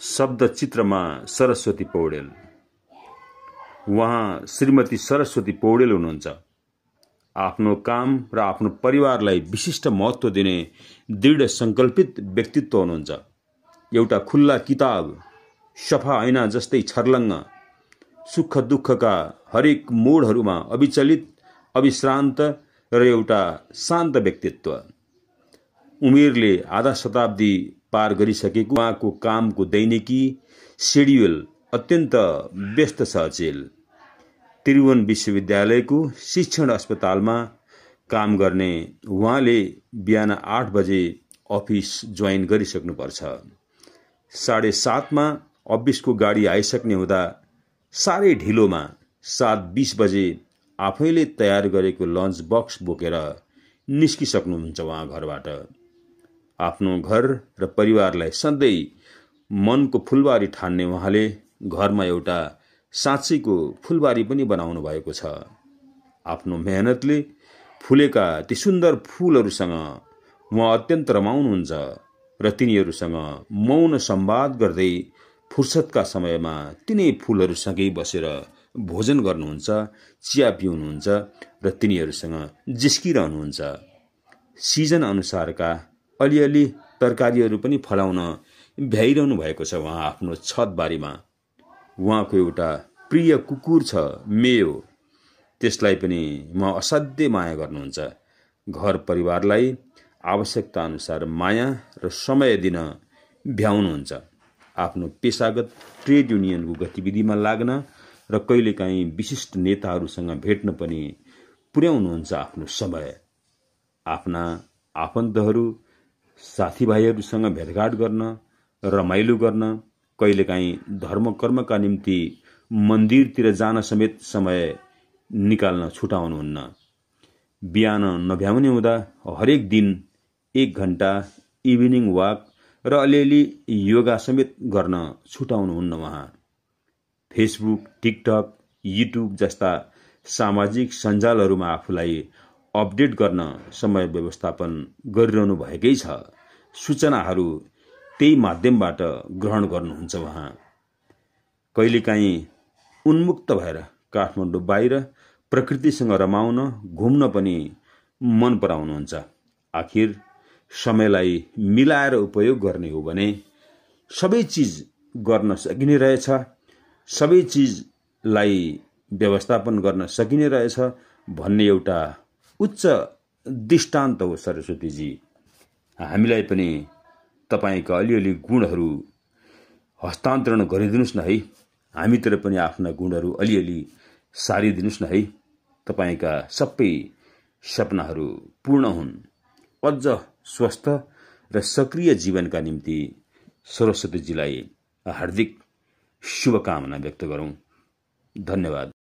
शब्द चित्रमा सरस्वती पौडेल। उहाँ श्रीमती सरस्वती पौडेल हुनुहुन्छ। आफ्नो काम र आफ्नो परिवारलाई विशिष्ट महत्त्व दिने दृढ संकल्पित व्यक्तित्व हुनुहुन्छ। एउटा खुल्ला किताब, सफा ऐना जस्तै छर्लङ्ग, सुख दुःखका हरेक मोडहरूमा अविचलित, अविश्रान्त र एउटा शान्त व्यक्तित्व। उमेरले आधा शताब्दी पार गरिसकेको उहाँको कामको दैनिकी शेड्युल अत्यन्त व्यस्त छ अचेल। त्रिभुवन विश्वविद्यालयको शिक्षण अस्पतालमा काम गर्ने उहाँले बिहान 8 बजे अफिस जोइन गरिसक्नुपर्छ। 7:30 मा अफिसको गाडी आइसक्ने हुँदा साह्रै ढिलोमा 7:20 बजे आफैले तयार गरेको लन्च बक्स बोकेर निस्किसक्नुहुन्छ उहाँ घरबाट। आफ्नो घर र परिवारलाई सधैँ मनको फुलबारी ठान्ने उहाँले घरमा एउटा साँच्चैको फुलबारी पनि बनाउनु भएको छ। आफ्नो मेहनतले फुलेका ती सुन्दर फूलहरूसँग उहाँ अत्यन्त रमाउनुहुन्छ र तिनीहरूसँग मौन संवाद गर्दै फुर्सदका समयमा तिनै फूलहरूसँगै बसेर भोजन गर्नुहुन्छ, चिया पिउनुहुन्छ र तिनीहरूसँग जिस्किरहनुहुन्छ। सिजन अनुसारका अलिअलि तरकारीहरू पनि फलाउन भ्याइरहनु भएको छ उहाँ आफ्नो छतबारीमा। उहाँको एउटा प्रिय कुकुर छ, मेयो। त्यसलाई पनि उहाँ असाध्यै माया गर्नुहुन्छ। घर परिवारलाई आवश्यकता अनुसार माया र समय दिन भ्याउनुहुन्छ। आफ्नो पेशागत ट्रेड युनियनको गतिविधिमा लाग्न र कहिलेकाहीँ विशिष्ट नेताहरूसँग भेट्न पनि पुर्याउनुहुन्छ आफ्नो समय। आफ्ना आफन्तहरू साथीभाइहरूसँग भेटघाट गर्न, रमाइलो गर्न, कहिलेकाहीँ धर्मकर्मका निम्ति मन्दिरतिर जान समेत समय निकाल्न छुटाउनुहुन्न। बिहान नभ्याउने हुँदा हरेक दिन 1 घण्टा इभिनिङ वाक र अलिअलि योगा समेत गर्न छुटाउनुहुन्न उहाँ। फेसबुक, टिकटक, युट्युब जस्ता सामाजिक सञ्जालहरूमा आफूलाई अपडेट गर्न समय व्यवस्थापन गरिरहनु भएकै छ। सूचनाहरू त्यही माध्यमबाट ग्रहण गर्नुहुन्छ उहाँ। कहिलेकाहीँ उन्मुक्त भएर काठमाडौँ बाहिर प्रकृतिसँग रमाउन, घुम्न पनि मन पराउनुहुन्छ। आखिर समयलाई मिलाएर उपयोग गर्ने हो भने सबै चिज गर्न सकिने रहेछ, सबै चिजलाई व्यवस्थापन गर्न सकिने रहेछ भन्ने एउटा उच्च दृष्टान्त हो सरस्वतीजी। हामीलाई पनि तपाईका अलिअलि गुणहरू हस्तान्तरण गरिदिनुस् न है। हामीतिर पनि आफ्ना गुणहरू अलिअलि सारिदिनुस् न है। तपाईका सबै सपनाहरू पूर्ण हुन्। अझ स्वस्थ र सक्रिय जीवनका निम्ति सरस्वतीजीलाई हार्दिक शुभकामना व्यक्त गरौँ। धन्यवाद।